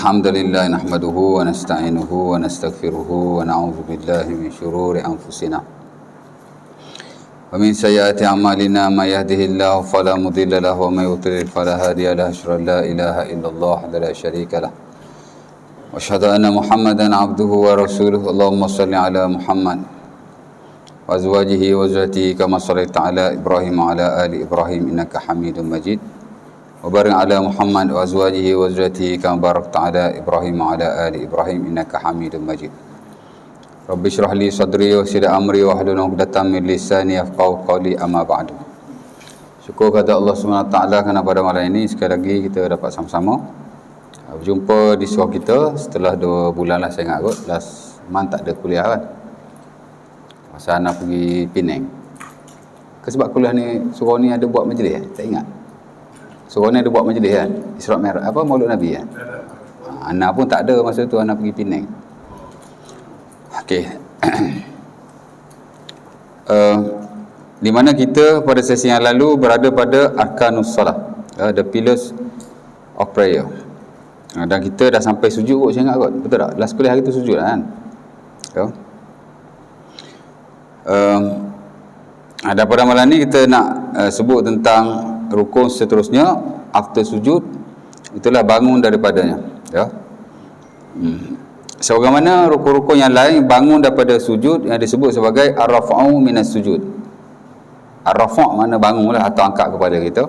الحمد لله نحمده ونستعينه ونستغفره ونعوذ بالله من شرور أنفسنا ومن سيئات أعمالنا ما يهده الله فلا مضل له ومن يضلل فلا هادي له أشهد أن لا إله إلا الله وحده لا شريك له وأشهد أن محمدا عبده ورسوله اللهم صل على محمد وأزواجه وذريته كما صليت على إبراهيم وعلى آل إبراهيم إنك حميد مجيد وبارك على محمد وأزواجه وذريته كما باركت على إبراهيم وعلى آل إبراهيم إنك حميد مجيد رب اشرح لي صدري ويسر أمري واحلل عقدة من لساني يفقهوا قولي أما بعد. Syukur kepada Allah SWT kerana pada malam ini sekali lagi kita dapat sama-sama berjumpa di surau kita setelah 2 bulan lah, saya ingat kot last month tak ada kuliah kan, masa anak pergi Penang ke, sebab kuliah ni surau ni ada buat majlis tak ingat. Surau ni ada buat majlis kan, Isra' Mi'raj apa Maulud Nabi kan. Anak pun tak ada masa tu, anak pergi Penang. Okey. Di mana kita pada sesi yang lalu berada pada arkanus salah, the pillars of prayer. Dan kita dah sampai sujud kot, saya ingat kot. Betul tak? Last kuliah hari tu sujud lah kan. Ya. Dan pada malam ni kita nak sebut tentang rukun seterusnya after sujud, itulah bangun daripadanya. Ya. Sebagaimana rukun-rukun yang lain bangun daripada sujud yang disebut sebagai ar-raf'u minas sujud. Ar-raf' mana bangunlah atau angkat kepala kita.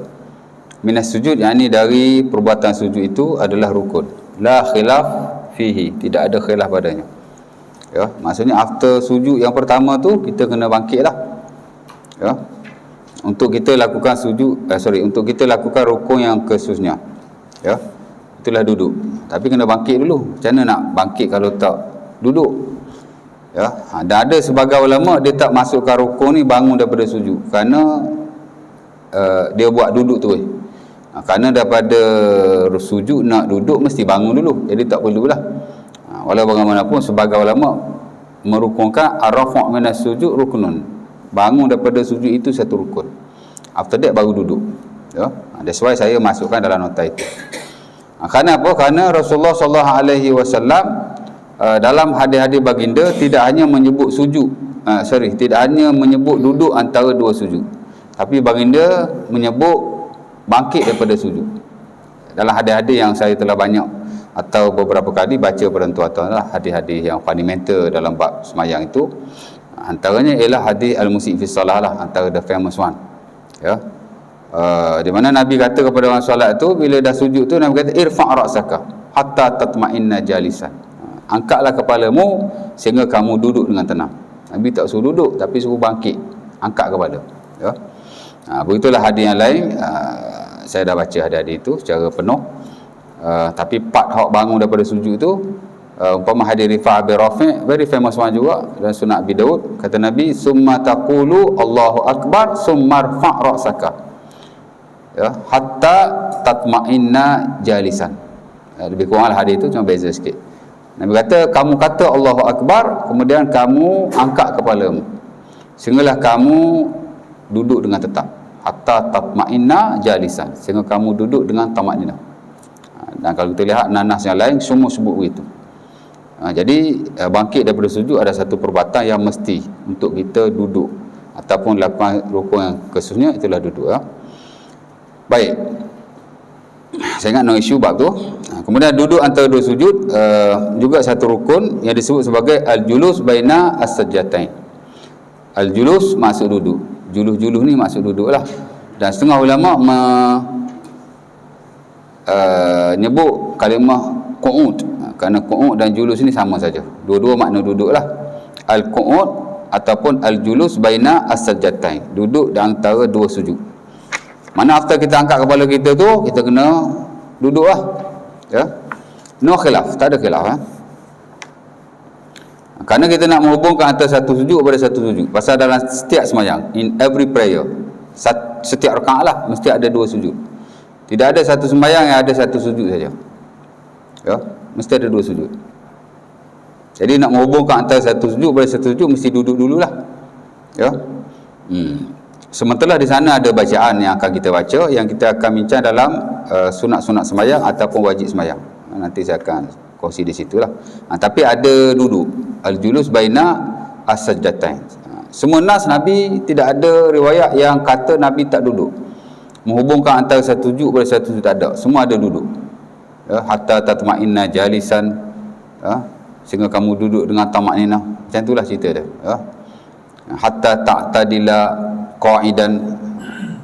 Minas sujud yakni dari perbuatan sujud itu adalah rukun. La khilaf fihi, tidak ada khilaf padanya. Ya, maksudnya after sujud yang pertama tu kita kena bangkitlah. Ya. Untuk kita lakukan sujud untuk kita lakukan rukun yang kesusnya. Ya. Itulah duduk. Tapi kena bangkit dulu. Macam mana nak bangkit kalau tak duduk? Ya, dan ada sebagai ulama dia tak masukkan rukun ni bangun daripada sujud kerana dia buat duduk tu. Kerana daripada sujud nak duduk mesti bangun dulu. Jadi tak perlulah. Walau bagaimanapun sebagai ulama merukunkan ar-rafa' minas sujud ruknun. Bangun daripada sujud itu satu rukun. After that baru duduk. Ya, that's why saya masukkan dalam nota itu. Kerana apa? Kerana Rasulullah SAW dalam hadis-hadis baginda tidak hanya menyebut sujud, tidak hanya menyebut duduk antara 2 sujud, tapi baginda menyebut bangkit daripada sujud. Dalam hadis-hadis yang saya telah banyak atau beberapa kali baca pada tuan-tuan lah, hadis-hadis yang fundamental dalam bab semayang itu, antaranya ialah hadis al-musi' fi salah lah, antara the famous one. Ya. Di mana Nabi kata kepada orang solat tu, bila dah sujud tu Nabi kata irfa' ra'saka hatta tatma'inna jalisan. Angkatlah kepalamu sehingga kamu duduk dengan tenang. Nabi tak suruh duduk tapi suruh bangkit, angkat kepala. Ya. Begitulah hadis yang lain. Saya dah baca hadis itu secara penuh. Tapi part hak bangun daripada sujud tu, umpama hadis Rifa'ah bin Rafi', very famous one juga dan Sunan Abi Daud, kata Nabi summa taqulu Allahu akbar summa rfa' ra'saka, ya, hatta tatma'inna jalisan. Lebih kuranglah hadis itu, cuma beza sikit. Nabi kata kamu kata Allahu akbar, kemudian kamu angkat kepalamu sehinggalah kamu duduk dengan tetap. Hatta tatma'inna jalisan, sehingga kamu duduk dengan tamakninah. Dan kalau kita lihat nanas yang lain semua sebut begitu. Jadi bangkit daripada sujud ada satu perbuatan yang mesti untuk kita duduk ataupun lakukan rukun yang khususnya, itulah duduk. Ya. Baik, saya ingat no issue bab tu. Kemudian duduk antara 2 sujud juga satu rukun yang disebut sebagai al-julus baina as-sajdatain. Al-julus maksud duduk, julus-julus ni maksud duduk lah. Dan setengah ulama nyebut kalimah qu'ud, kerana qu'ud dan julus ni sama saja, dua-dua makna duduk lah. Al-qu'ud ataupun al-julus baina as-sajdatain, duduk di antara 2 sujud. Mana after kita angkat kepala kita tu, kita kena duduk lah. Ya. No khilaf, tak ada khilaf. Kerana kita nak menghubungkan antara satu sujud kepada satu sujud. Pasal dalam setiap semayang, in every prayer, setiap rakaat lah, mesti ada 2 sujud. Tidak ada satu sembahyang yang ada satu sujud saja. Ya, mesti ada 2 sujud. Jadi nak menghubungkan antara satu sujud pada satu sujud mesti duduk dululah. Ya. Sementara di sana ada bacaan yang akan kita baca, yang kita akan bincang dalam sunat-sunat sembahyang ataupun wajib sembahyang. nanti saya akan kongsi di situlah. Tapi ada duduk, al-julus baina as-sajdatain. Semua nas Nabi tidak ada riwayat yang kata Nabi tak duduk. Menghubungkan antara satu sujud pada satu sujud tak ada. Semua ada duduk. Ya, hatta tatma'inna jalisan, ya, sehingga kamu duduk dengan tamakninah. Macam itulah cerita dia, ya. Hatta ta'tadila qa'idan,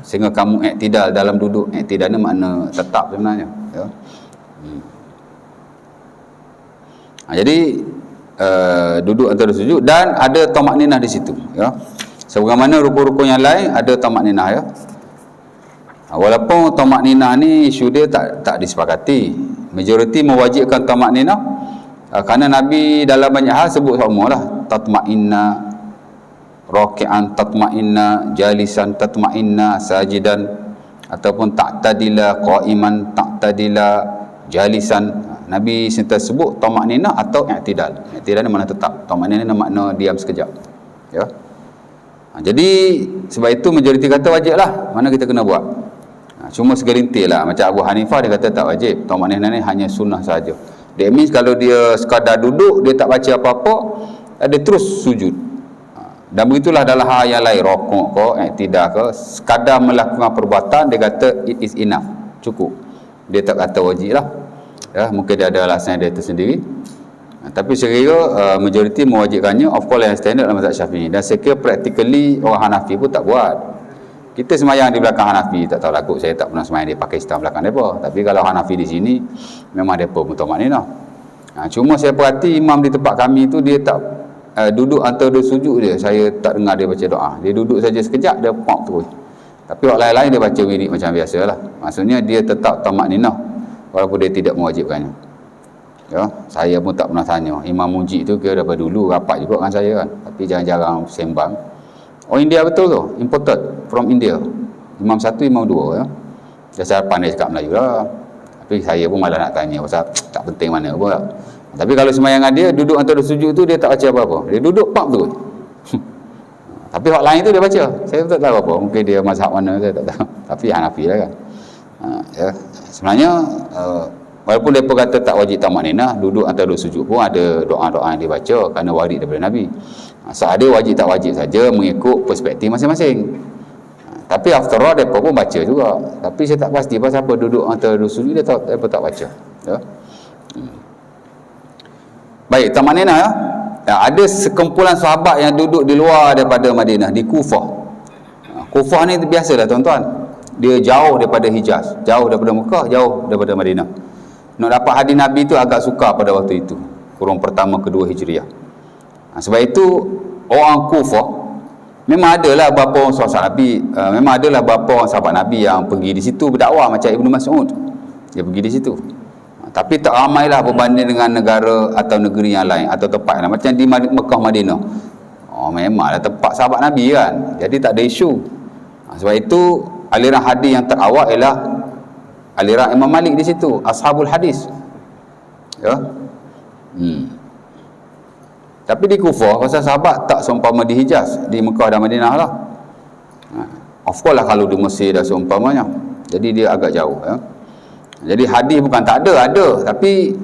sehingga kamu iktidal dalam duduk. Iktidal ni makna tetap sebenarnya, ya. Jadi duduk antara sujud dan ada tamakninah di situ, ya. Sebagaimana rukun-rukun yang lain ada tamakninah, ya. Walaupun tamakninah ni isu dia tak disepakati. Majoriti mewajibkan tamakninah, kerana Nabi dalam banyak hal sebut samalah, tatma'inna raki'an, tatma'inna jalisan, tatma'inna sajidan, ataupun ta'tadila qa'iman, ta'tadila jalisan. Nabi sentiasa sebut tamakninah atau i'tidal. I'tidal ni makna tetap, tamakninah ni makna diam sekejap, ya. Jadi sebab itu majoriti kata wajib lah, mana kita kena buat. Cuma segelintir lah, macam Abu Hanifah dia kata tak wajib, tamakninah ni hanya sunnah saja. That means kalau dia sekadar duduk, dia tak baca apa-apa, dia terus sujud. Dan begitulah dalam hal yang lain, rokok ke, i'tidal ke, sekadar melakukan perbuatan, dia kata it is enough, cukup. Dia tak kata wajib lah, ya. Mungkin dia ada alasan dia tersendiri. Tapi saya kira majoriti mewajibkannya, of course yang standard dalam mazhab Syafi'i. Dan saya kira practically orang Hanafi pun tak buat. Kita semayang di belakang Hanafi, tak tahu lah kot, saya tak pernah semayang di Pakistan belakang mereka. Tapi kalau Hanafi di sini, memang mereka pun tamakninah. Cuma saya perhati imam di tempat kami tu, dia tak duduk antara dua sujud dia. Saya tak dengar dia baca doa. Dia duduk saja sekejap, dia pop terus. Tapi orang lain-lain dia baca wirid macam biasa lah. Maksudnya dia tetap tamakninah, walaupun dia tidak mewajibkannya. Ya, saya pun tak pernah tanya. Imam Mujib tu kira daripada dulu rapat juga dengan saya kan. Tapi jarang-jarang sembang. Orang India betul tu, imported from India. Imam satu, imam dua, ya. Dia saya pandai cakap Melayu lah. Tapi saya pun malah nak tanya pasal tak penting mana pun. Tapi kalau sembahyang dia duduk antara sujud tu dia tak baca apa-apa. Dia duduk pap tu. Tapi hak lain tu dia baca. Saya tak tahu apa. Mungkin dia mazhab mana saya tak tahu. Tapi Hanafi lah kan. Ya. Sebenarnya walaupun mereka kata tak wajib tamakninah, duduk antara dua sujud pun ada doa-doa yang dibaca kerana warid daripada Nabi. Ada wajib tak wajib saja mengikut perspektif masing-masing. Tapi after all mereka pun baca juga. Tapi saya tak pasti pasal apa duduk antara dua sujud dia tak baca, ya. Baik, tamakninah, ya. Ada sekumpulan sahabat yang duduk di luar daripada Madinah, di Kufah. Kufah ni biasalah tuan-tuan, dia jauh daripada Hijaz, jauh daripada Mekah, jauh daripada Madinah. Nak dapat hadis Nabi tu agak sukar pada waktu itu, kurun pertama kedua Hijriah. Sebab itu orang Kufah memang adalah beberapa orang sahabat Nabi, memang adalah beberapa orang sahabat Nabi yang pergi di situ berdakwah, macam Ibnu Mas'ud, dia pergi di situ. Tapi tak ramailah berbanding dengan negara atau negeri yang lain atau tempat yang lain. Macam di Mekah, Madinah, memanglah tempat sahabat Nabi kan, jadi tak ada isu. Sebab itu aliran hadis yang terawal ialah aliran Imam Malik di situ, ashabul hadis, ya. Tapi di Kufah, pasal sahabat tak seumpama di Hijaz, di Mekah dan Madinah lah. Of course lah kalau di Mesir dah seumpamanya. Jadi dia agak jauh, ya. Jadi hadis bukan tak ada, tapi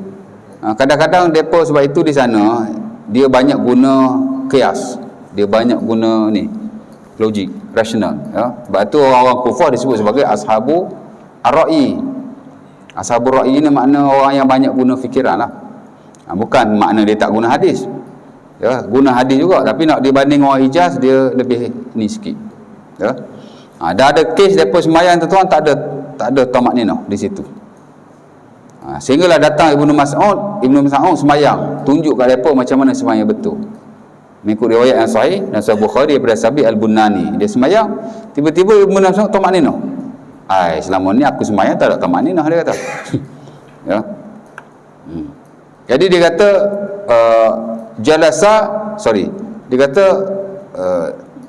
kadang-kadang depa sebab itu di sana dia banyak guna qiyas, dia banyak guna ni logik, rasional, ya. Sebab tu orang-orang Kufah disebut sebagai ashabu ar-ra'i. Ashabu ar-ra'i ni makna orang yang banyak guna fikiran lah. Bukan makna dia tak guna hadis, ya, guna hadis juga, tapi nak dibanding orang Hijaz dia lebih ni sikit, ya. Dah ada kes depa sembahyang tuan-tuan tak ada tamakninah di situ. Sehinggalah datang Ibnu Mas'ud sembahyang, tunjuk kat depa macam mana sembahyang betul. Mengikut riwayat yang sahih dan Sahih Bukhari daripada Sabi Al-Bunani, dia sembahyang, tiba-tiba Ibnu Mas'ud tamakninah. Selama ni aku sembahyang tak ada tamakninah, dia kata. Ya. Jadi dia kata dia kata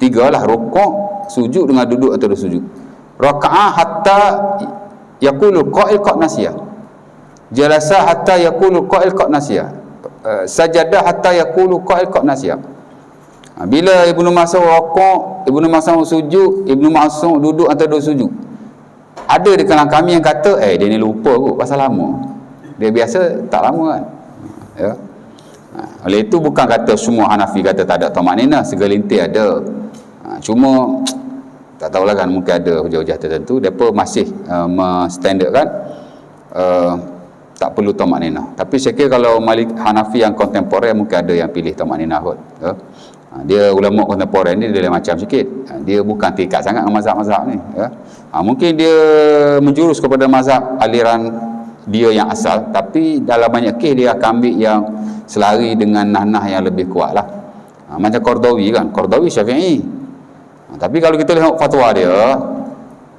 tiga lah, rukuk, sujud dengan duduk atau sujud. Raka'ah hatta yaqulu qa'il qad nasiya. Jalasa hatta yaqulu qa'il qad nasiya. Sajadah hatta yaqulu qa'il qad nasiya. Bila Ibnu Mas'ud rukuk, Ibnu Mas'ud sujud, Ibnu Mas'ud duduk antara dua sujud. Ada di kalangan kami yang kata dia ni lupa kot pasal lama. Dia biasa tak lama kan. Ya. Oleh itu bukan kata semua Hanafi kata tak ada tumakninah, segelintir ada. Cuma tak tahulah kan, mungkin ada hujah-hujah tertentu depa masih menstandardkan tak perlu tumakninah. Tapi saya kira kalau Hanafi yang kontemporer mungkin ada yang pilih tumakninah kot. Ya. Dia ulama kontemporer ni dia lain macam sikit. Dia bukan terikat sangat dengan mazhab-mazhab ni, ya. Mungkin dia menjurus kepada mazhab aliran dia yang asal, tapi dalam banyak kes dia akan ambil yang selari dengan nah-nah yang lebih kuat lah. Macam Qardawi kan, Qardawi Syafi'i. Tapi kalau kita lihat fatwa dia,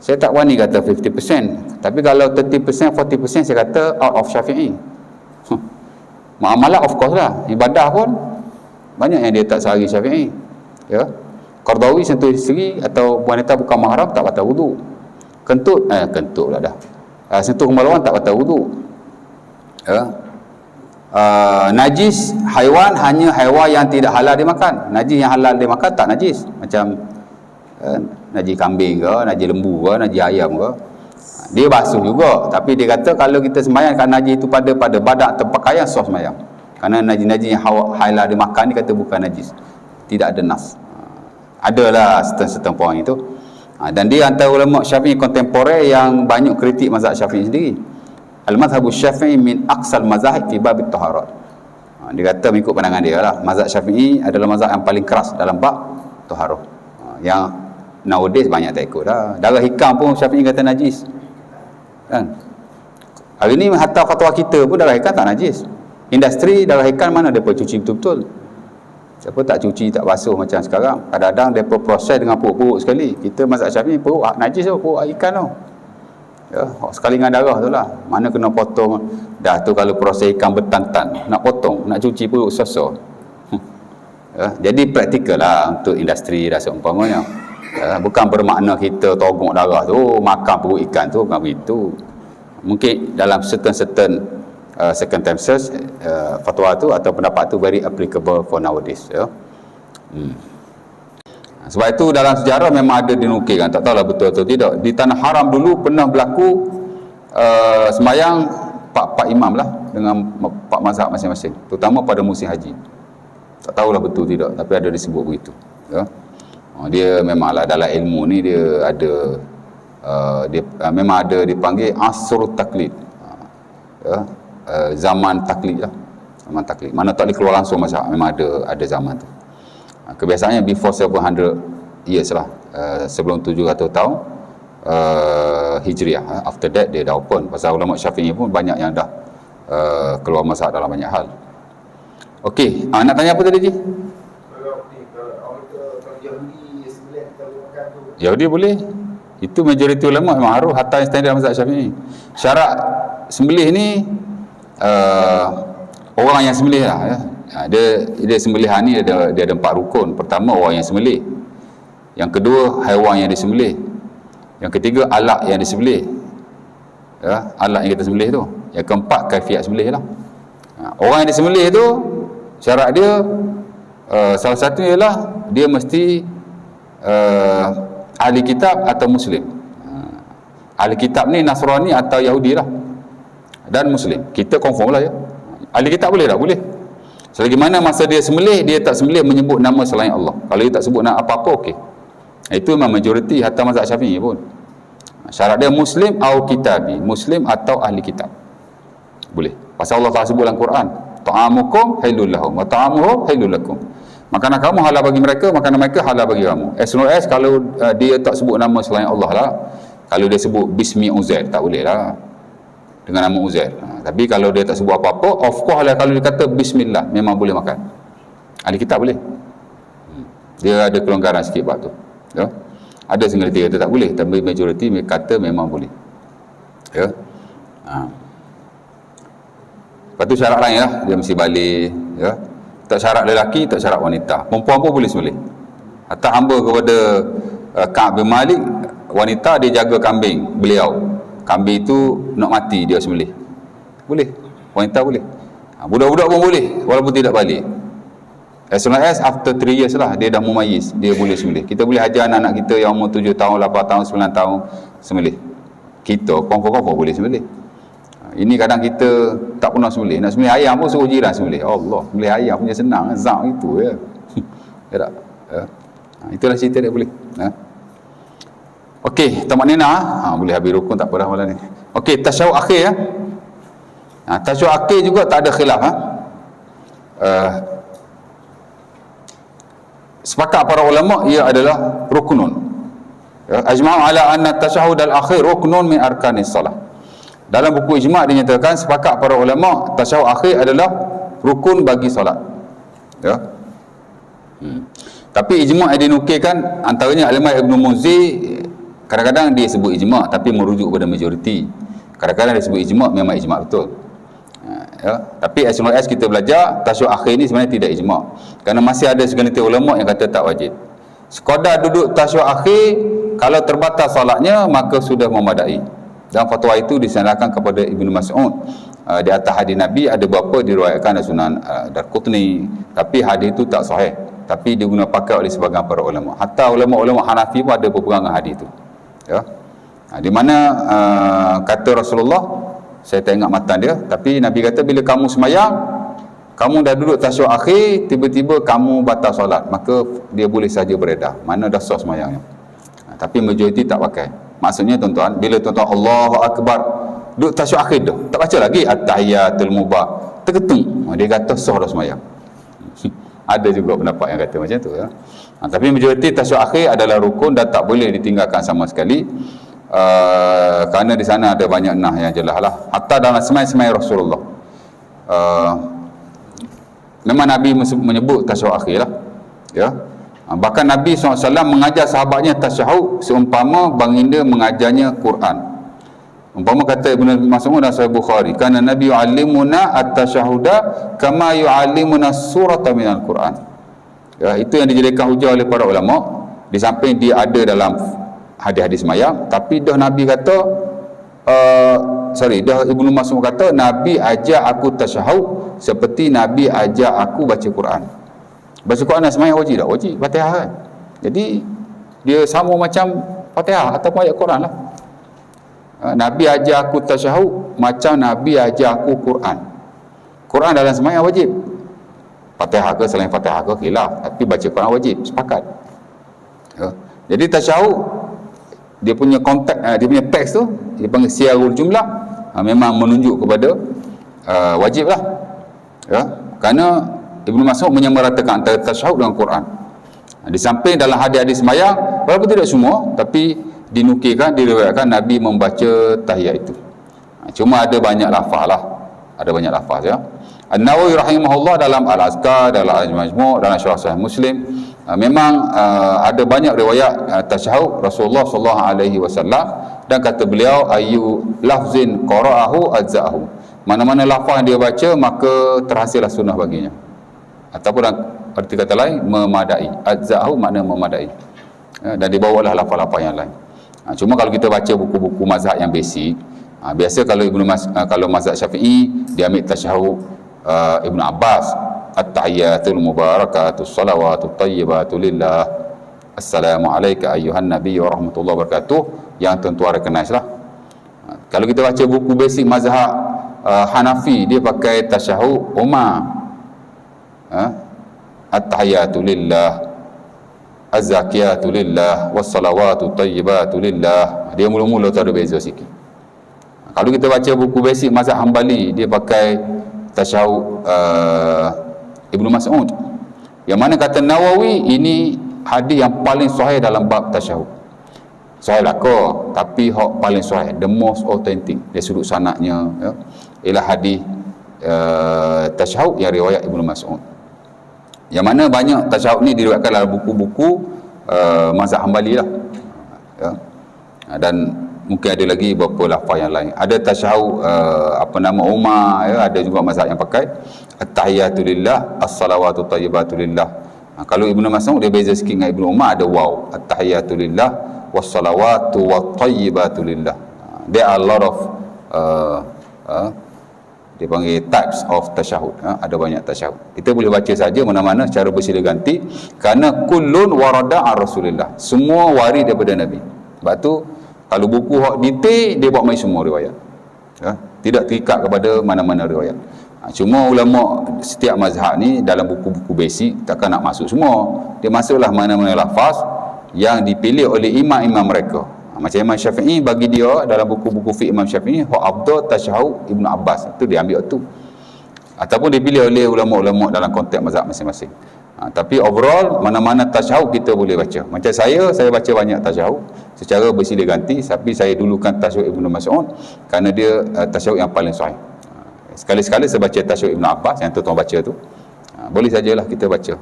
saya tak berani kata 50%, tapi kalau 30%, 40% saya kata out of Syafi'i. Muamalah of course lah, ibadah pun banyak yang dia tak selari Syafi'i, ya. Qardawi sentuh isteri atau wanita bukan mahram tak batal wudu. Kentut lah dah. Sentuh kemaluan tak batal wudu. Ya. Najis haiwan hanya haiwan yang tidak halal dimakan. Najis yang halal dimakan tak najis. Macam najis kambing ke, najis lembu ke, najis ayam ke. Dia basuh juga, tapi dia kata kalau kita sembahyangkan najis itu pada badan atau pakaian sah sembahyang. Kerana najis-najis yang halal dimakan ni kata bukan najis. Tidak ada nas. Adalah certain point itu. Dan dia antara ulama Syafi'i kontemporer yang banyak kritik mazhab Syafi'i sendiri. Al-mazhabu Syafi'i min aqsal mazahib fi bab at-taharat. Dia kata mengikut pandangan dia lah, mazhab Syafi'i adalah mazhab yang paling keras dalam bab taharah. Yang nowadays banyak tak ikut dah. Darah hikam pun Syafi'i kata najis. Kan? Hari ni hatta fatwa kita pun darah hikam tak najis. Industri darah hikam mana depa cuci betul-betul. Siapa tak cuci, tak basuh macam sekarang. Kadang-kadang mereka proses dengan perut-perut sekali. Kita mazhab Syafi'i perut najis tu, perut ikan tu. Ya, sekali dengan darah tu lah. Mana kena potong. Dah tu kalau proses ikan bertantan, nak potong, nak cuci perut sosok. Ya, jadi praktikal lah untuk industri dah seumpamanya. Ya, bukan bermakna kita togok darah tu, makan perut ikan tu, bukan begitu. Mungkin dalam certain circumstances fatwa tu atau pendapat tu very applicable for nowadays, ya. Sebab itu dalam sejarah memang ada dinukilkan, tak tahulah betul atau tidak, di tanah haram dulu pernah berlaku sembahyang pak imam lah dengan pak mazhab masing-masing, terutama pada musim haji. Tak tahulah betul tidak, tapi ada disebut begitu, ya. Dia memanglah dalam ilmu ni dia ada dia memang ada dipanggil asrul taklid, ya. Zaman taklid lah, zaman taklid, mana tak boleh keluar langsung mazhab, memang ada zaman tu. Kebiasaannya before 700 years lah, sebelum 700 tahun Hijriah. After that dia dah open. Pasal ulama Syafi'i pun banyak yang dah keluar mazhab dalam banyak hal. Okey, nak tanya apa tadi, Ji? Kalau Yahudi sembelih kita boleh makan tu. Yahudi boleh. Itu majoriti ulama memang harus, hatta yang standard mazhab Syafi'i. Syarat sembelih ni orang yang sembelih lah, ya. Dia sembelihan ni dia ada 4 rukun. Pertama, orang yang sembelih. Yang kedua, haiwan yang disembelih. Yang ketiga, alat yang disembelih, ya, alat yang kita sembelih tu. Yang keempat, kaifiat sembelih lah. Orang yang disembelih tu syarat dia salah satunya ialah dia mesti ahli kitab atau muslim. Ahli kitab ni Nasrani atau Yahudi lah, dan muslim. Kita confirm lah, ya. Ahli kitab boleh tak? Boleh. Selagi mana masa dia sembelih, dia tak sembelih menyebut nama selain Allah. Kalau dia tak sebut nama apa-apa, okey. Itu memang majoriti hatta mazhab Syafi'i pun. Syarat dia muslim atau kitabi, muslim atau ahli kitab. Boleh. Pasal Allah Taala sebut dalam Quran, ta'amukum hailul lahum wa ta'amuhum hailul lakum. Makanan kamu halal bagi mereka, makanan mereka halal bagi kamu. As long as kalau dia tak sebut nama selain Allah lah. Kalau dia sebut Bismi Uzair, tak boleh lah dengan nama Uzair. Tapi kalau dia tak sebut apa-apa, of course lah, kalau dia kata Bismillah, memang boleh makan. Ahli kitab boleh. Dia ada kelonggaran sikit bab tu, ya. Ada segelintir kata tak boleh, tapi majoriti kata memang boleh, ya. Lepas tu syarat lain lah, dia mesti balik, ya. Tak syarat lelaki, tak syarat wanita. Perempuan pun boleh sembelih. Hatta hamba kepada Ka'ab bin Malik, wanita dia jaga kambing beliau. Kambing itu nak mati dia sembelih. Boleh. Wanita boleh. Budak-budak pun boleh walaupun tidak balik. As long as after 3 years lah dia dah mumayyiz, dia boleh sembelih. Kita boleh ajar anak-anak kita yang umur 7 tahun, 8 tahun, 9 tahun sembelih. Kita confirm boleh sembelih. Ini kadang kita tak pernah sembelih. Nak sembelih ayam pun suruh jiran sembelih. Allah, sembelih ayam punya senang, zak itu ya. Ya tak? Ya. Itulah cerita dia boleh. Okey, tamat nina. Boleh habis rukun tak apa dah malam ni. Okey, tasyahud akhir ya. Tasyahud akhir juga tak ada khilaf sepakat para ulama ia adalah rukunun. Ya, ajma'u ala anna tasyahud al-akhir ruknun min arkanis salah. Dalam buku ijma' dinyatakan sepakat para ulama tasyahud akhir adalah rukun bagi solat. Ya. Tapi ijma' yang dinukilkan antaranya Al-Imam Ibn Muzi, kadang-kadang dia sebut ijma' tapi merujuk kepada majoriti. Kadang-kadang dia sebut ijma' memang ijma' betul. Ya. Tapi as long as kita belajar tasyahud akhir ni sebenarnya tidak ijma'. Kerana masih ada segelintir ulama yang kata tak wajib. Sekadar duduk tasyahud akhir, kalau terbatas solatnya maka sudah memadai. Dan fatwa itu disandarkan kepada Ibnu Mas'ud. Di atas hadis Nabi ada beberapa diriwayatkan dari Sunan Darqutni, tapi hadis itu tak sahih, tapi digunakan pakai oleh sebahagian para ulama. Hatta ulama-ulama Hanafi pun ada berpegang dengan hadis itu. Ya. Di mana kata Rasulullah, saya tak ingat matan dia, tapi Nabi kata bila kamu sembahyang, kamu dah duduk tasyahud akhir, tiba-tiba kamu batal solat, maka dia boleh saja beredar. Mana dah sah sembahyangnya. Tapi majoriti tak pakai. Maksudnya tuan-tuan, bila tuan-tuan Allahu Akbar duduk tasyahud akhir tu, tak baca lagi at-tahiyatul mubah, terketung, dia kata sah dah sembahyang. Ada juga pendapat yang kata macam tu ya. Tapi majoriti tasyahud akhir adalah rukun dan tak boleh ditinggalkan sama sekali. Kerana di sana ada banyak nah yang jelas lah. Hatta dalam semai-semai Rasulullah, memang Nabi menyebut tasyahud akhir lah ya. Bahkan Nabi SAW mengajar sahabatnya tasyahud seumpama baginda mengajarnya Quran. Umpama kata Ibnu Mas'ud dan Sahih Bukhari, "Kana Nabi yu'allimuna at-tasyahuda kama yu'allimuna surata minal Quran." Ya, itu yang dijadikan hujah oleh para ulama. Di samping dia ada dalam hadis-hadis sembahyang, tapi dah Nabi kata dah Ibnu Mas'ud kata Nabi ajar aku tasyahud seperti Nabi ajar aku baca Quran. Baca Quran dan sembahyang wajib tak? Wajib, Fatihah kan. Jadi dia sama macam Fatihah ataupun ayat Quran lah. Nabi ajar aku tasyahud macam Nabi ajar aku Quran. Quran dalam sembahyang wajib. Fatihah ke selain Fatihah ke khilaf, tapi baca Quran wajib, sepakat. Ya. Jadi tasyahud dia punya konteks, dia punya teks tu dia panggil siyarul jumlah, memang menunjuk kepada wajib lah ya. Kerana Ibnu Mas'ud menyamaratakan antara tasyahud dengan Quran. Di samping dalam hadis-hadis sembahyang, walaupun tidak semua, tapi dinukilkan, diriwayatkan Nabi membaca tahiyat itu. Cuma ada banyak lafaz lah, ada banyak lafaz ya. An-Nawawi rahimahullah dalam Al-Azkar, dalam Al-Majmu', dalam Syarah Sahih Muslim, memang ada banyak riwayat tasyahud Rasulullah sallallahu alaihi wasallam, dan kata beliau ayu lafzin qara'ahu ajza'ahu. Mana-mana lafaz yang dia baca maka terhasillah sunnah baginya. Ataupun arti kata lain memadai. Ajza'ahu makna memadai. Dan dibawalah lafaz-lafaz yang lain. Cuma kalau kita baca buku-buku mazhab yang basic, biasa kalau kalau mazhab Syafi'i dia ambil tasyahud Ibnu Abbas, at-tahiyyatul mubarakatus salawatut thayyibatu lillah, assalamu alayka ayyuhan nabiy wa rahmatullahi wa barakatuh, yang tuan-tuan recognize lah. Kalau kita baca buku basic mazhab Hanafi, dia pakai tasyahud Umar, at-tahiyyatu lillah, az-zakiyatu lillah, was-salawatu thayyibatu lillah. Dia mula-mula tu ada beza sikit. Kalau kita baca buku basic mazhab Hambali, dia pakai tasyahud Ibnu Mas'ud, yang mana kata Nawawi ini hadis yang paling sahih dalam bab tasyahud. Sahih lah kau, tapi hak paling sahih, the most authentic dari sudut sanadnya ya, ialah hadis tasyahud yang riwayat Ibnu Mas'ud. Yang mana banyak tasyahud ni diriwayatkan dalam buku-buku mazhab Hambali lah ya. Dan mungkin ada lagi beberapa lafaz yang lain. Ada tasyahud Umar ya, ada juga mazhab yang pakai at-tahiyatu lillah, as-salawatu thayyibatu lillah. Kalau Ibnu Mas'ud dia beza sikit dengan Ibnu Umar, ada waw, at-tahiyatu lillah was-salawatu wat-thayyibatu lillah. There are a lot of dia panggil types of tasyahud ada banyak tasyahud. Kita boleh baca saja mana-mana secara bersilih ganti, kerana kullun warada an Rasulillah, semua warid daripada Nabi. Sebab tu kalau buku hak detail dia buat mai semua riwayat ya. tidak terikat kepada mana-mana riwayat. Cuma ulama setiap mazhab ni dalam buku-buku basic takkan nak masuk semua. Dia masuklah mana-mana lafaz yang dipilih oleh imam-imam mereka. Macam Imam Syafi'i, bagi dia dalam buku-buku fiqh Imam Syafi'i, afdal tasyahud Ibnu Abbas, itu dia ambil tu. Ataupun dipilih oleh ulama-ulama dalam konteks mazhab masing-masing. Tapi overall mana-mana tasyahud kita boleh baca. Macam saya baca banyak tasyahud secara bersilih ganti, tapi saya dulukan tasyahud Ibnu Mas'ud kerana dia tasyahud yang paling sahih. Sekali-sekala saya baca tasyahud Ibnu Abbas yang tuan-tuan baca tu. Boleh sajalah kita baca.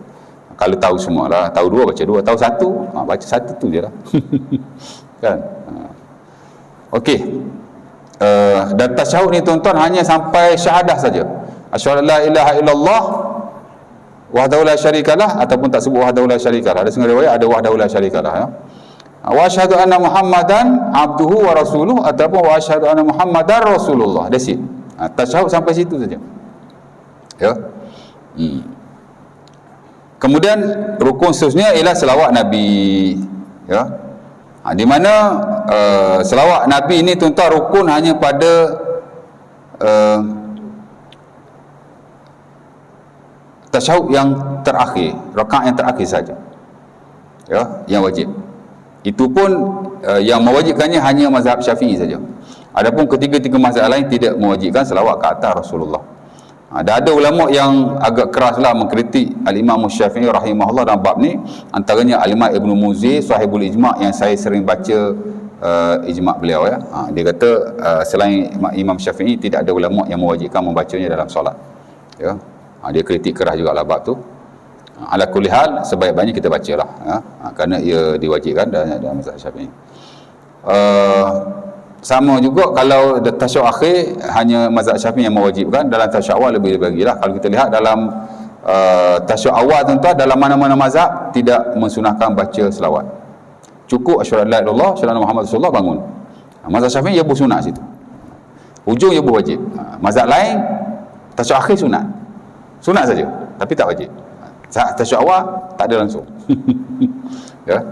Kalau tahu semualah, tahu dua baca dua, tahu satu baca satu tu je lah. Kan? Okey. Dan tasyahud ni tuan-tuan hanya sampai syahadah saja. Asyhadu an la ilaha illallah wahdahu la syarikalah, ataupun tak sebut wahdahu la syarikalah. Ada setengah riwayat ada wahdahu la syarikalah, ya. Wa asyhadu anna Muhammadan abduhu wa rasuluhu, ataupun wa asyhadu anna Muhammadar Rasulullah. That's it. Tasyahud sampai situ saja. Ya. Kemudian rukun seterusnya ialah selawat Nabi, ya. Di mana selawat Nabi ini tuan-tuan rukun hanya pada tasyahud yang terakhir, rakaat yang terakhir saja, ya, yang wajib. Itu pun yang mewajibkannya hanya mazhab Syafi'i saja. Adapun ketiga-tiga mazhab lain tidak mewajibkan selawat ke atas Rasulullah. Dan ada ulama yang agak keraslah mengkritik Al-Imam Syafi'i rahimahullah dalam bab ni, antaranya Al-Imam Ibnu Muzir Sahibul Ijma' yang saya sering baca ijma' beliau, ya. Dia kata selain Imam Syafi'i tidak ada ulama yang mewajibkan membacanya dalam solat, ya. Dia kritik keras juga lah bab tu. Ala kulli hal sebaik-baiknya kita bacalah, ya, kerana ia diwajibkan dalam mazhab Syafi'i. Sama juga kalau tasyahud akhir hanya mazhab Syafi'i yang mewajibkan, dalam tasyahud awal lebih bagilah. Kalau kita lihat dalam tasyahud awal tuan-tuan, dalam mana-mana mazhab tidak mensunahkan baca selawat. Cukup asyhadu an la ilaha illallah, asyhadu anna Muhammad Rasulullah, bangun. Mazhab Syafi'i ia bersunat situ. Hujung ia berwajib. Mazhab lain tasyahud akhir sunat. Sunat saja, tapi tak wajib. Tasyahud awal tak ada langsung. Ya.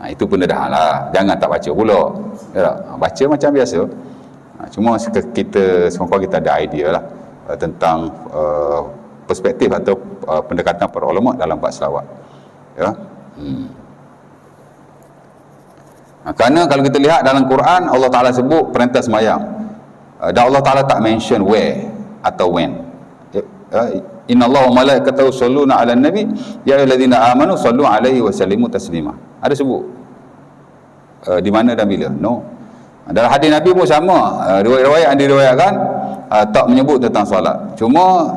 Itu pendedahan lah, jangan tak baca pula, ya, baca macam biasa. Cuma kita semua kita ada idea lah tentang perspektif atau pendekatan para ulama dalam bab selawat, ya. Kerana kalau kita lihat dalam Quran, Allah Ta'ala sebut perintah semayang, dan Allah Ta'ala tak mention where atau when. Inna Allah wa malaikatahu yusholluna 'alan nabi ya ayyuhalladzina amanu shallu 'alaihi wa sallimu taslima. Ada sebut di mana dan bila? No. Dalam hadis Nabi pun sama, riwayat yang diriwayatkan tak menyebut tentang solat. Cuma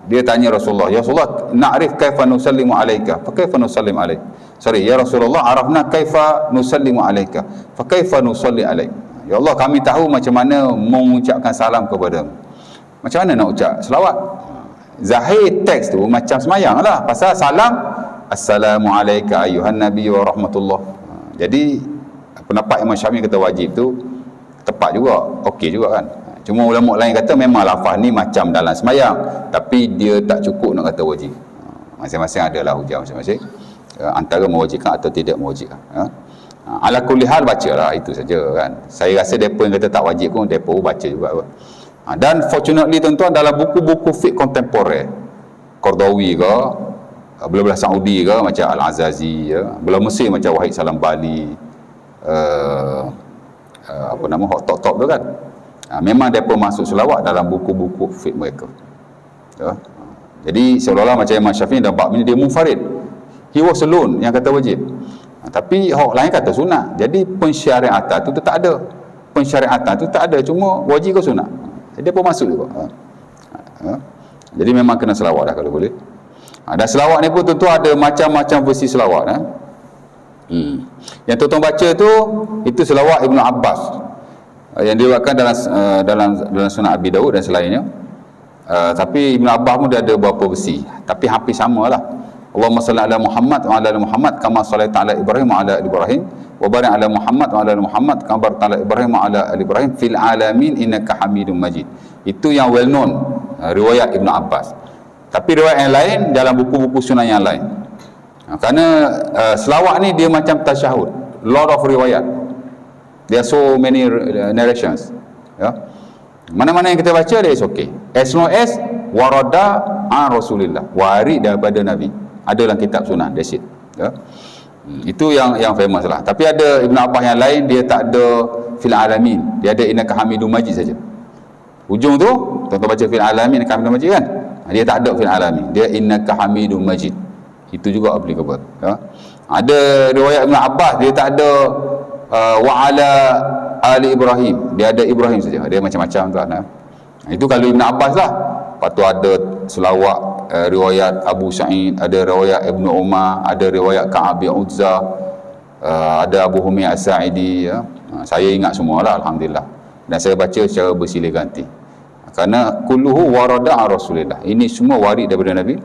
dia tanya Rasulullah, ya Rasulullah, na'rif kaifa nusallimu 'alaika fa kaifa nusallim 'alaik. Sorry, ya Rasulullah, arafna kaifa nusallimu 'alaika fa kaifa nusalli 'alaik. Ya Allah, kami tahu macam mana mengucapkan salam kepadamu, macam mana nak ucap selawat. Zahir teks tu macam semayang lah, pasal salam assalamu alayka ayyuhan nabi wa rahmatullah. Jadi pendapat Imam Syafi'i kata wajib tu tepat juga, okey juga kan. Cuma ulama lain kata memang lafaz ni macam dalam semayang, tapi dia tak cukup nak kata wajib. Masing-masing adalah hujah masing-masing, antara mewajibkan atau tidak mewajibkan, ya. Ala kulli hal bacalah, itu saja kan. Saya rasa depa yang kata tak wajib pun depa baca juga. Dan fortunately tuan-tuan, dalam buku-buku fiqh kontemporer, Qardawi ke, belah-belah Saudi ke macam Al-Azazi, ya, belah Mesir macam Wahid Salam Bali, apa nama, hot top tu kan, memang mereka masuk selawat dalam buku-buku fiqh mereka, ya. Jadi seolah-olah macam Imam Syafi'i dalam bab ini dia munfarid, he was alone yang kata wajib, tapi hak lain kata sunat. Jadi pensyariatan tu tak ada, pensyariatan tu tak ada, cuma wajib ke sunat, dia pun masuk juga. Jadi memang kena selawat dah kalau boleh. Dan selawat ni pun tentu ada macam-macam versi selawat, Yang tuan-tuan baca tu, itu selawat Ibnu Abbas yang diriwayatkan dalam Sunan Abi Daud dan selainnya. Tapi Ibnu Abbas pun dia ada beberapa versi, tapi hampir samalah. Allahumma salli ala Muhammad wa ala ali Muhammad kama sallaita ala Ibrahim wa ala ali Ibrahim wa barik ala Muhammad wa ala ali Muhammad kama barakta ala Ibrahim wa ala ali Ibrahim fil alamin innaka Hamidum Majid. Itu yang well known, riwayat Ibnu Abbas. Tapi riwayat yang lain dalam buku-buku sunan yang lain. Kerana selawat ni dia macam tasyahud, lot of riwayat, there are so many narrations, ya. Mana-mana yang kita baca dia is okay. As long as warada an Rasulillah, warid daripada Nabi, ada dalam kitab sunnah, that's it. Ya? Itu yang famous lah. Tapi ada Ibn Abbas yang lain, dia tak ada fil alamin, dia ada innaka hamidum majid saja. Ujung tu tuan-tuan baca fil alamin, innaka hamidum majid kan, dia tak ada fil alamin, dia innaka hamidum majid. Itu juga applicable. Ya? Ada riwayat Ibn Abbas, dia tak ada wa ala ali Ibrahim, dia ada Ibrahim saja, dia macam-macam tuan. Itu kalau Ibn Abbas lah. Lepas tu ada selawat riwayat Abu Sa'id, ada riwayat Ibn Umar, ada riwayat Ka'ab bin Uzzah, ada Abu Humaid As-Sa'idi, ya. Saya ingat semualah, alhamdulillah, dan saya baca secara bersilih ganti kerana kulluhu warada an Rasulillah, ini semua warid daripada Nabi,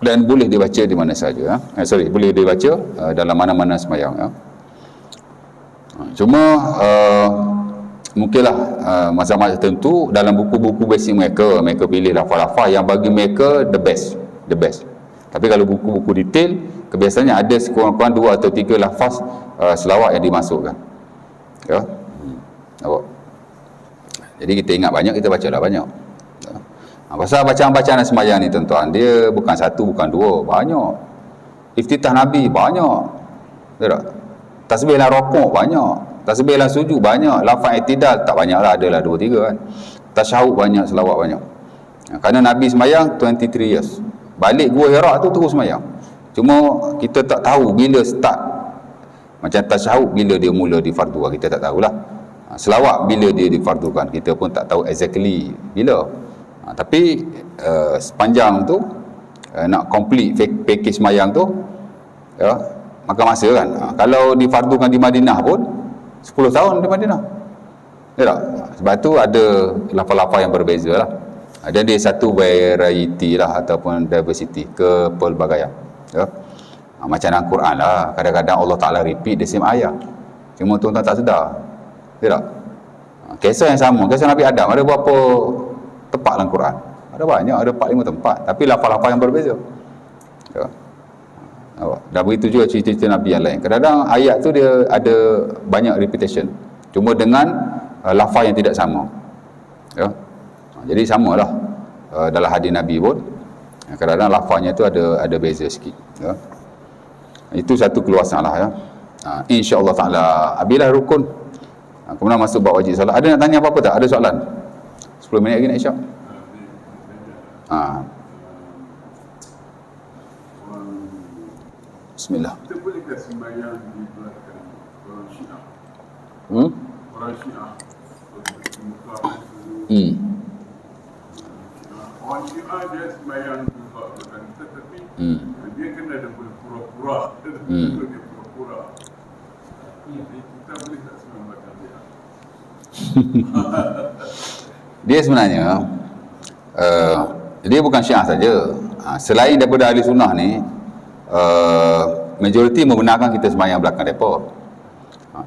dan boleh dibaca di mana saja, boleh dibaca dalam mana-mana sembahyang, ya. Cuma mungkinlah masa-masa tertentu dalam buku-buku basic mereka pilih lafaz-lafaz yang bagi mereka the best. Tapi kalau buku-buku detail, kebiasaannya ada sekurang-kurang 2 atau 3 lafaz selawat yang dimasukkan, ya. Nampak? Jadi kita ingat banyak, kita bacalah banyak. Pasal bacaan-bacaan sembahyang ni tuan-tuan, dia bukan 1, bukan 2, banyak. Iftitah Nabi banyak, tak? Tasbih dalam rokok banyak, tasbih dalam sujud banyak, lafaz i'tidal tak banyak lah, adalah 2-3 kan. Tasyahud banyak, selawat banyak. Kerana Nabi sembahyang 23 years, balik Gua Hira tu terus sembahyang. Cuma kita tak tahu bila start. Macam tasyahud bila dia mula difardukan, kita tak tahulah. Selawat bila dia difardukan, kita pun tak tahu exactly bila. Tapi sepanjang tu nak complete package sembahyang tu, ya, makan masa kan. Kalau difardukan di Madinah pun 10 tahun di Madinah, ya tak? Sebab tu ada lafaz-lafaz yang berbeza lah, dan dia satu variety lah ataupun diversity, kepelbagaian, ya. Macam dalam Quran lah, kadang-kadang Allah Ta'ala repeat the same ayat, cuma tuan-tuan tak sedar, ya tak? Kisah yang sama, kisah Nabi Adam ada berapa tempat dalam Quran? Ada banyak, ada 4-5 tempat, tapi lafaz-lafaz yang berbeza, ya. Dan begitu juga cerita-cerita Nabi yang lain. Kadang-kadang ayat tu dia ada banyak repetition, cuma dengan lafaz yang tidak sama, ya. Jadi samalah dalam hadis Nabi pun kadang-kadang lafaznya tu ada beza sikit, ya. Itu satu keluasan lah, ya. InsyaAllah ta'ala abilah rukun, kemudian masuk bab wajib salat. Ada nak tanya apa-apa tak? Ada soalan? 10 minit lagi nak isyak. Bismillah. Kita bolehkah sembahyang di belakang orang Syiah? Orang Syiah di Mekah orang Syiah dia sembahyang di belakang kita, tapi dia kena ada pura-pura. Dia pura-pura. Jadi kita boleh tak sembahyang belakang dia? Dia sebenarnya dia bukan Syiah saja. Selain daripada ahli sunnah ni, majoriti membenarkan kita sembahyang belakang mereka.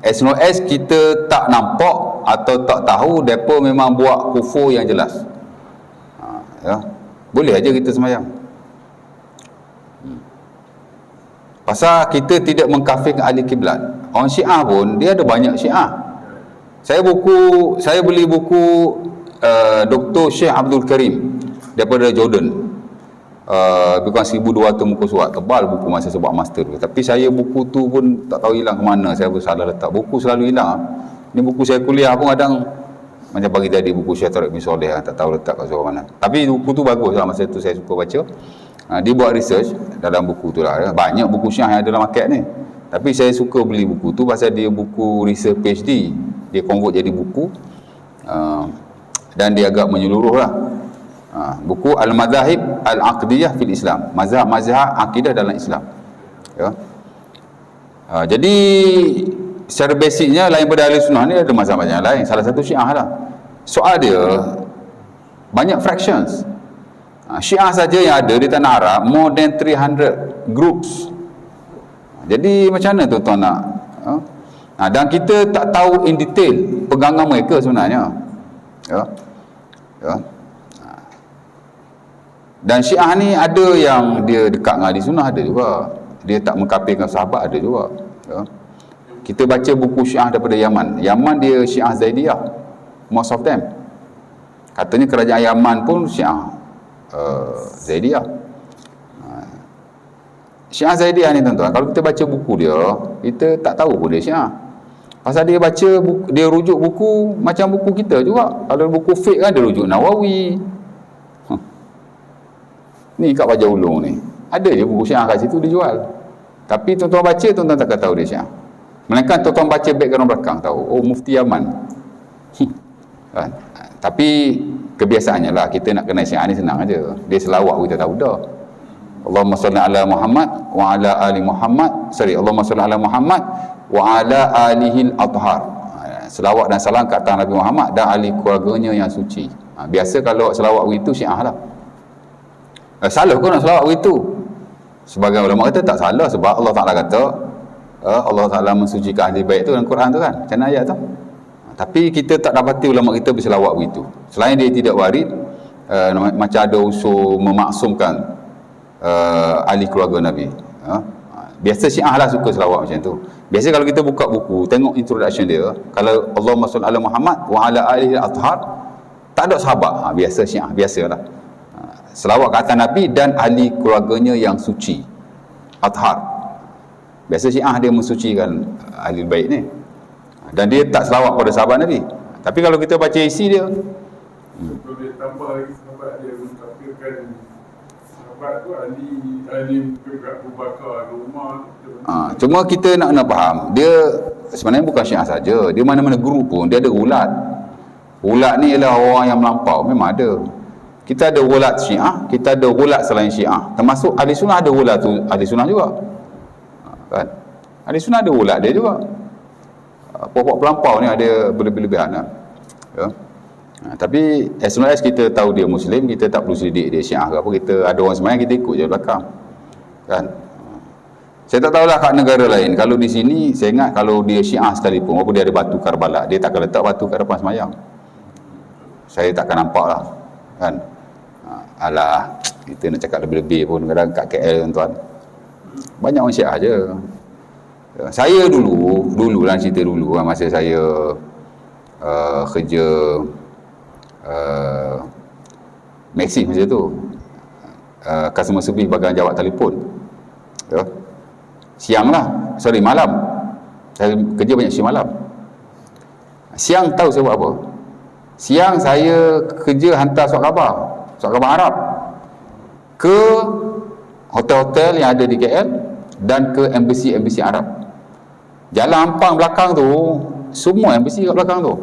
As long as kita tak nampak atau tak tahu mereka memang buat kufur yang jelas, ya, boleh aja kita sembahyang. Pasal kita tidak mengkafirkan ahli kiblat. Orang Syiah pun dia ada banyak Syiah. Saya beli buku Dr. Syekh Abdul Karim daripada Jordan, bukan 1200 muka surat, tebal buku masa saya buat master tu. Tapi saya buku tu pun tak tahu hilang ke mana, saya pun salah letak. Buku selalu hilang. Ni buku saya kuliah pun kadang macam pagi tadi buku Syekh Tariq bin Soleh, tak tahu letak kat seorang mana. Tapi buku tu bagus lah, masa tu saya suka baca. Dia buat research dalam buku tu lah. Banyak buku Syiah yang ada dalam market ni, tapi saya suka beli buku tu pasal dia buku research PhD, dia convert jadi buku, dan dia agak menyeluruh lah. Buku Al-Madhahib Al-Aqdiyah fil Islam, mazhab akidah dalam Islam, ya. Jadi secara basicnya lain pada ahli sunnah ni ada mazhab yang lain, salah satu Syiah lah. Soal dia banyak fractions. Syiah saja yang ada di tanah Arab more than 300 groups. Jadi macam mana tuan-tuan nak, dan kita tak tahu in detail pegangan mereka sebenarnya, ya. Dan Syiah ni ada yang dia dekat dengan ahli sunnah, ada juga dia tak mengkafirkan sahabat, ada juga, ya. Yang kita baca buku Syiah daripada Yaman. Yaman dia Syiah Zaidiyah, most of them. Katanya kerajaan Yaman pun Syiah Zaidiyah. Syiah Zaidiyah ni tuan-tuan, kalau kita baca buku dia, kita tak tahu pun dia Syiah. Pasal dia baca buku, dia rujuk buku macam buku kita juga. Kalau buku fake kan dia rujuk Nawawi. Ni kat Baja Ulung ni, ada je buku Syiah kat situ dijual. Tapi tuan-tuan baca, tuan-tuan takkan tahu dia Syiah. Melainkan tuan-tuan baca background belakang tahu, oh Mufti Yaman. Kan? Tapi kebiasaannya lah, kita nak kenal Syiah ni senang aja. Dia selawat kita tahu dah. Allahumma salli ala Muhammad wa ala ali Muhammad. Allahumma salli ala Muhammad wa ala alihi al-athhar. Selawat dan salam kat atas Nabi Muhammad dan ahli keluarganya yang suci. Biasa kalau selawat begitu Syiah lah. Salah kau nak selawat begitu? Sebagai ulama kata tak salah, sebab Allah Ta'ala kata Allah Ta'ala mensucikan ahli baik tu dalam Quran tu kan, macam ayat tu. Tapi kita tak dapati ulama kita berselawat begitu. Selain dia tidak warid, macam ada unsur memaksumkan ahli keluarga Nabi. Biasa Syiah lah suka selawat macam tu. Biasa kalau kita buka buku, tengok introduction dia, kalau Allahumma salli ala Muhammad wa ala alihi al-athhar, tak ada sahabat. Biasa Syiah, biasalah. Selawat ke atas Nabi dan ahli keluarganya yang suci, athhar. Biasa Syiah dia mensucikan ahli baik ni, dan dia tak selawat pada sahabat Nabi. Tapi kalau kita baca isi dia, kalau dia tambah lagi sahabat dia mengkafirkan sahabat tu ahli juga Abu Bakar, Umar. Cuma kita nak faham, dia sebenarnya bukan Syiah saja, dia mana-mana grup pun dia ada ulat. Ulat ni ialah orang yang melampau, memang ada. Kita ada ulat Syiah, kita ada ulat selain Syiah. Termasuk ahli sunnah ada ulat tu, ahli sunnah juga. Kan? Ahli sunnah ada ulat dia juga. Pokok pelampau ni ada berlebih-lebihan lah. Ya. Tapi as long as kita tahu dia Muslim, kita tak perlu selidik dia Syiah ke apa. Kita ada orang semayang, kita ikut je belakang. Kan? Saya tak tahulah kat negara lain. Kalau di sini, saya ingat kalau dia Syiah sekalipun, walaupun dia ada batu Karbala, dia takkan letak batu kat depan semayang. Saya takkan nampak lah. Kan? Alah, kita nak cakap lebih-lebih pun kadang kat KL tuan-tuan, banyak orang Syiah je. Saya dulu lah cerita dulu, masa saya kerja Maxis masa tu, customer service bagian jawab telefon. Ya. Siang lah, malam. Saya kerja banyak siang malam. Siang tahu saya buat apa? Siang saya kerja hantar surat khabar Arab ke hotel-hotel yang ada di KL dan ke embassy Arab. Jalan Ampang belakang tu, semua embassy kat belakang tu.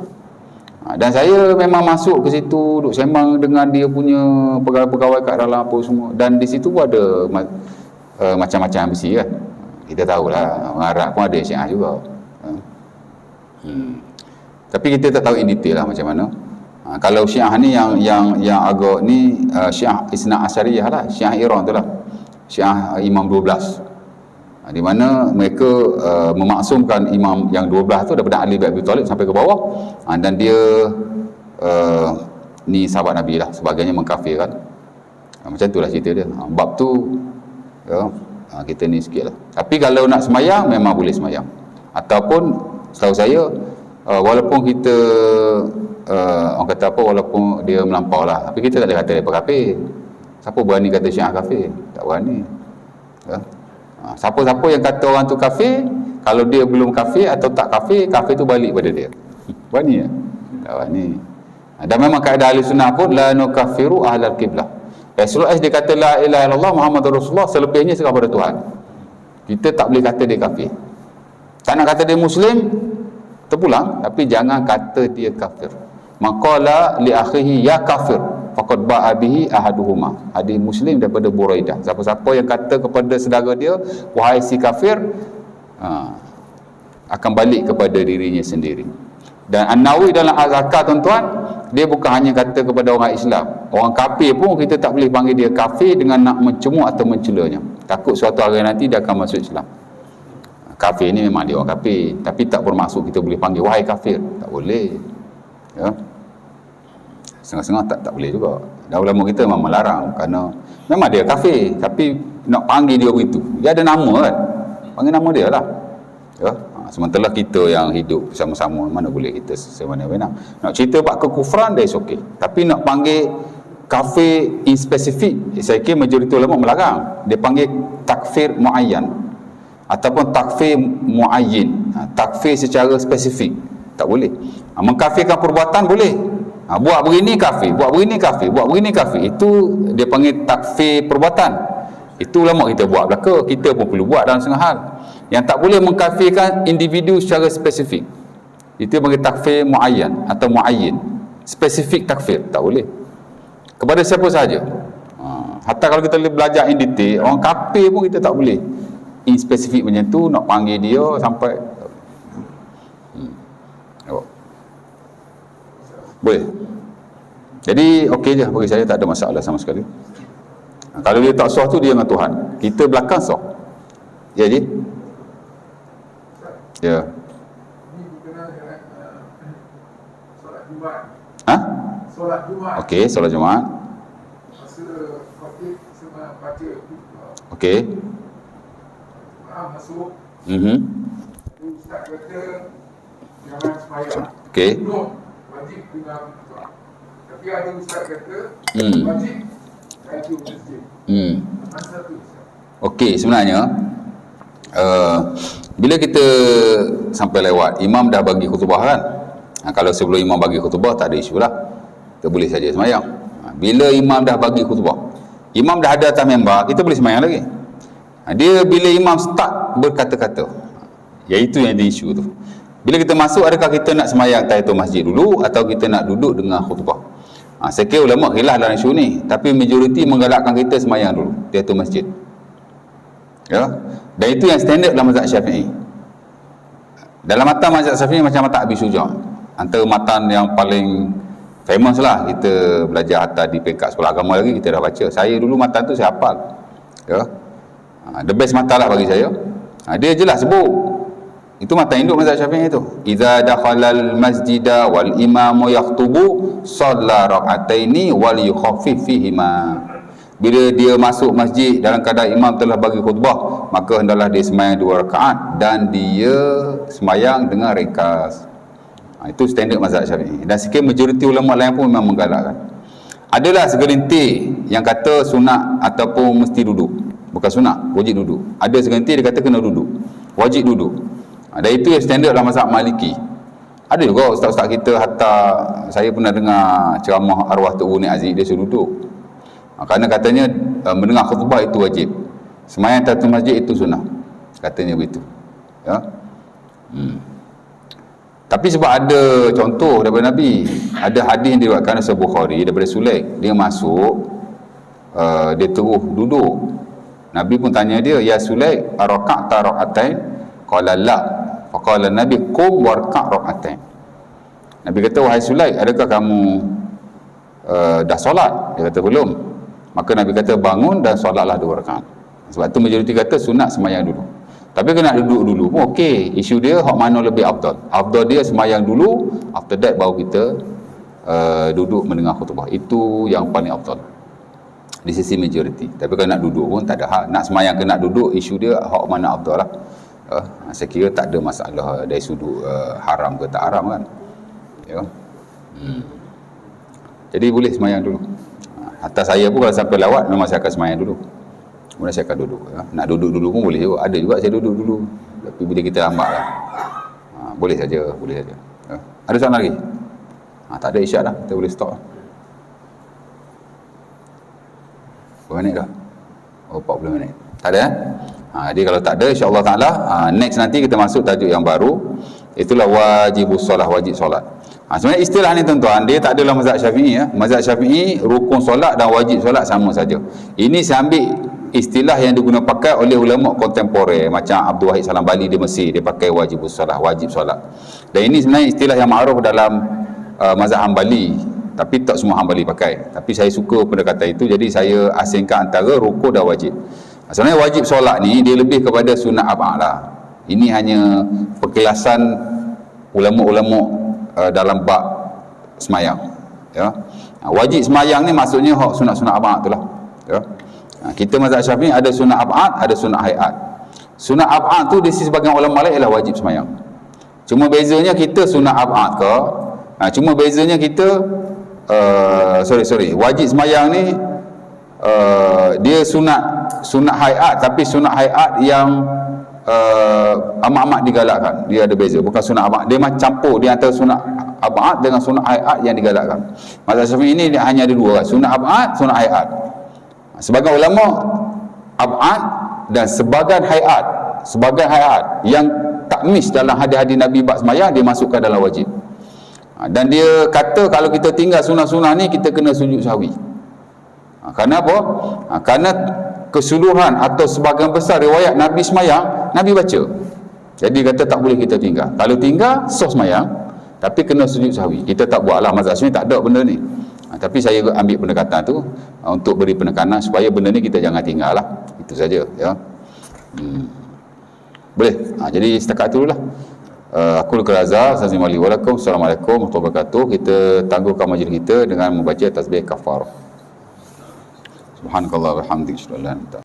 Dan saya memang masuk ke situ, duduk sembang dengan dia punya pegawai-pegawai kat dalam apa semua. Dan di situ pun ada macam-macam embassy kan. Kita tahulah, orang Arab pun ada Syiah juga. Tapi kita tak tahu in detail lah macam mana. Kalau Syiah ni yang agak ni Syiah Isna Asyariyah lah, Syiah Iran tu lah, Syiah Imam 12. Di mana mereka memaksumkan imam yang 12 tu daripada Ali bin Abi Thalib sampai ke bawah, dan dia ni sahabat Nabi lah, sebagainya mengkafirkan. Macam tu lah cerita dia. Bab tu ya, kita ni sikit lah. Tapi kalau nak semayang, memang boleh semayang. Ataupun setahu saya, walaupun kita orang kata apa, walaupun dia melampau lah, tapi kita tak boleh kata dia kafir. Siapa berani kata Syiah kafir? Tak berani. Ya. Siapa-siapa yang kata orang tu kafir, kalau dia belum kafir atau tak kafir, kafir tu balik pada dia. Berani ya? Tak berani. Dan memang kaedah ahli sunnah pun, la nukaffiru ahlal qiblah. As long as dia kata la ilaha illallah Muhammadur Rasulullah, selebihnya serah pada Tuhan. Kita tak boleh kata dia kafir. Tak nak kata dia Muslim, terpulang, tapi jangan kata dia kafir. Maqala li akhihi ya kafir faqad ba'a bihi ahaduhuma. Hadis Muslim daripada Buraidah. Siapa-siapa yang kata kepada saudara dia wahai si kafir, akan balik kepada dirinya sendiri. Dan An-Nawawi dalam Az-Zakah tuan-tuan, dia bukan hanya kata kepada orang Islam, orang kafir pun kita tak boleh panggil dia kafir dengan nak mencemooh atau mencelanya. Takut suatu hari nanti dia akan masuk Islam. Kafir ni memang dia orang kafir, tapi tak bermaksud kita boleh panggil wahai kafir, tak boleh. Ya. Setengah-setengah tak boleh juga. Dan ulama kita memang melarang, kerana memang dia kafir, tapi nak panggil dia begitu, dia ada nama kan, panggil nama dia lah. Ya. Sementara kita yang hidup bersama-sama, mana boleh kita semena-mena. Nak cerita bab kekufuran, dah okey. Tapi nak panggil kafir in spesifik, saya kira majoriti ulama melarang. Dia panggil takfir muayyan ataupun takfir muayyin. Takfir secara spesifik tak boleh. Mengkafirkan perbuatan boleh. Buat begini kafir, buat begini kafir, buat begini kafir. Itu dia panggil takfir perbuatan. Itu ulama kita buat belaka, kita pun perlu buat dalam setengah hal. Yang tak boleh mengkafirkan individu secara spesifik. Itu panggil takfir muayyan atau muayyin. Spesifik takfir tak boleh. Kepada siapa sahaja. Hatta kalau kita belajar in detail, orang kafir pun kita tak boleh in spesifik macam tu, nak panggil dia sampai boleh. Jadi okey je bagi saya, tak ada masalah sama sekali. Kalau dia tak sah tu dia dengan Tuhan, kita belakang sah. Ya je. Ya. Ini berkenaan dengan solat Jumaat. Solat Jumaat. Okey, solat Jumaat. Masa khatib sama baca Okey. masuk. Ustaz kata jangan sembahyang. Okey. Wajib dengar khutbah. Tapi ada ustaz kata wajib kaji masjid. Masa tu ustaz. Okey, sebenarnya bila kita sampai lewat, imam dah bagi khutbah kan. Kalau sebelum imam bagi khutbah tak ada isu lah, kita boleh saja semayang. Bila imam dah bagi khutbah, imam dah ada atas member, kita boleh semayang lagi. Dia bila imam start berkata-kata, iaitu yang ada isu tu. Bila kita masuk, adakah kita nak semayang tahiyatul masjid dulu atau kita nak duduk dengan khutbah? Saya kira ulama khilaf dalam isu ni, tapi majoriti menggalakkan kita semayang dulu tahiyatul masjid. Ya. Dan itu yang standard dalam mazhab Syafi'i. Dalam matan mazhab Syafi'i macam matan Abi Syuja', antara matan yang paling famous lah, kita belajar atas di peringkat sekolah agama lagi, kita dah baca. Saya dulu matan tu saya hafal. Ya. The best matan lah bagi saya. Dia jelas sebut, itu matan induk mazhab Syafi'i tu. Idza dakhalal masjida wal imamu yakhutubu shalla rak'ataini wal yukhaffif fihima. Bila dia masuk masjid dalam keadaan imam telah bagi khutbah, maka hendaklah dia sembahyang 2 rakaat dan dia sembahyang dengan ringkas. Itu standard mazhab Syafi'i. Dan sikit majoriti ulama lain pun memang menggalakkan. Adalah segelintir yang kata sunat ataupun mesti duduk. Bukan sunat, wajib duduk. Ada segelintir dia kata kena duduk, wajib duduk. Dan itu yang standard dalam mazhab Maliki. Ada juga ustaz-ustaz kita, hatta saya pernah dengar ceramah arwah Tok Uni Aziz, dia suruh duduk. Kerana katanya mendengar khutbah itu wajib, sembahyang tahiyatul masjid itu sunnah, katanya begitu. Ya. Tapi sebab ada contoh daripada Nabi, ada hadis yang diriwayatkan oleh Bukhari daripada Sulaik, dia masuk, dia terus duduk. Nabi pun tanya dia, ya Sulaik, araka'ta rak'atain? Qala la. Faqala Nabi, qum warka' rak'atain. Nabi kata, wahai Sulaik, adakah kamu dah solat? Dia kata belum. Maka Nabi kata, bangun dan solatlah 2 rakaat. Sebab tu majoriti kata sunat sembahyang dulu. Tapi kena duduk dulu pun okey. Isu dia hak mana lebih afdal. Afdal dia sembahyang dulu, after that baru kita duduk mendengar khutbah. Itu yang paling afdal di sisi majoriti. Tapi kalau nak duduk pun tak ada hal. Nak sembahyang ke nak duduk, isu dia hak mana afdal lah. Saya kira tak ada masalah dari sudut haram ke tak haram kan. Ya. Jadi boleh sembahyang dulu. Atas saya pun kalau sampai lawat memang saya akan sembahyang dulu. Kemudian saya akan duduk. Ya. Nak duduk dulu pun boleh juga. Ada juga saya duduk dulu. Tapi bila kita lambat lah. Boleh saja, boleh saja. Ya. Ada soalan lagi? Tak ada isyak dah. Kita boleh stop lah. Berapa minit dah? 40 minit. Tak ada? Jadi kalau tak ada, insya-Allah Taala next nanti kita masuk tajuk yang baru. Itulah wajibus solat, wajib solat. Sebenarnya istilah ni tuan-tuan, dia tak adalah mazhab Syafi'i ya. Mazhab Syafi'i rukun solat dan wajib solat sama saja. Ini saya ambil istilah yang digunakan pakai oleh ulama kontemporer macam Abdul Wahid Salam Bali di Mesir, dia pakai wajibus solat, wajib solat. Dan ini sebenarnya istilah yang ma'ruf dalam mazhab Hambali, tapi tak semua Hambali pakai. Tapi saya suka pendekatan itu, jadi saya asingkan antara rukun dan wajib. Sebenarnya wajib solat ni dia lebih kepada sunat ab'ad lah. Ini hanya perkilasan ulama-ulama dalam bab semayang ya. Wajib semayang ni maksudnya hak sunat-sunat ab'ad tu lah ya. Kita mazhab Syafi'i ada sunat ab'ad, ada sunat hayat. Sunat ab'ad tu di sisi sebagian ulama lain ialah wajib semayang. Cuma bezanya kita sunat ab'ad ke, cuma bezanya kita wajib semayang ni dia sunat hayat, tapi sunat hayat yang amat-amat digalakkan. Dia ada beza, bukan sunat ab'ad. Dia macam campur di antara sunat ab'ad dengan sunat hayat yang digalakkan. Mazhab Syafi'i ini hanya ada dua, sunat ab'ad, sunat hayat. Sebagian ulama ab'ad dan sebagian hayat yang tak miss dalam hadis-hadis Nabi bab sembahyang, dia masukkan dalam wajib. Dan dia kata kalau kita tinggal sunah-sunah ni, kita kena sujud sahwi. Kerana apa? Kerana keseluruhan atau sebahagian besar riwayat Nabi sembahyang, Nabi baca. Jadi kata tak boleh kita tinggal. Kalau tinggal, sah sembahyang, tapi kena sujud sahwi. Kita tak buat lah, mazhab Syafi'i tak ada benda ni. Tapi saya ambil pendekatan tu untuk beri penekanan supaya benda ni kita jangan tinggal lah. Itu saja, ya. Boleh. Jadi setakat tu lah. Aku Al-Quraza, Assalamualaikum warahmatullahi wabarakatuh. Kita tangguhkan majlis kita dengan membaca tasbih kafarah. Subhanakallah wa bihamdika, asyhadu an la ilaha illa anta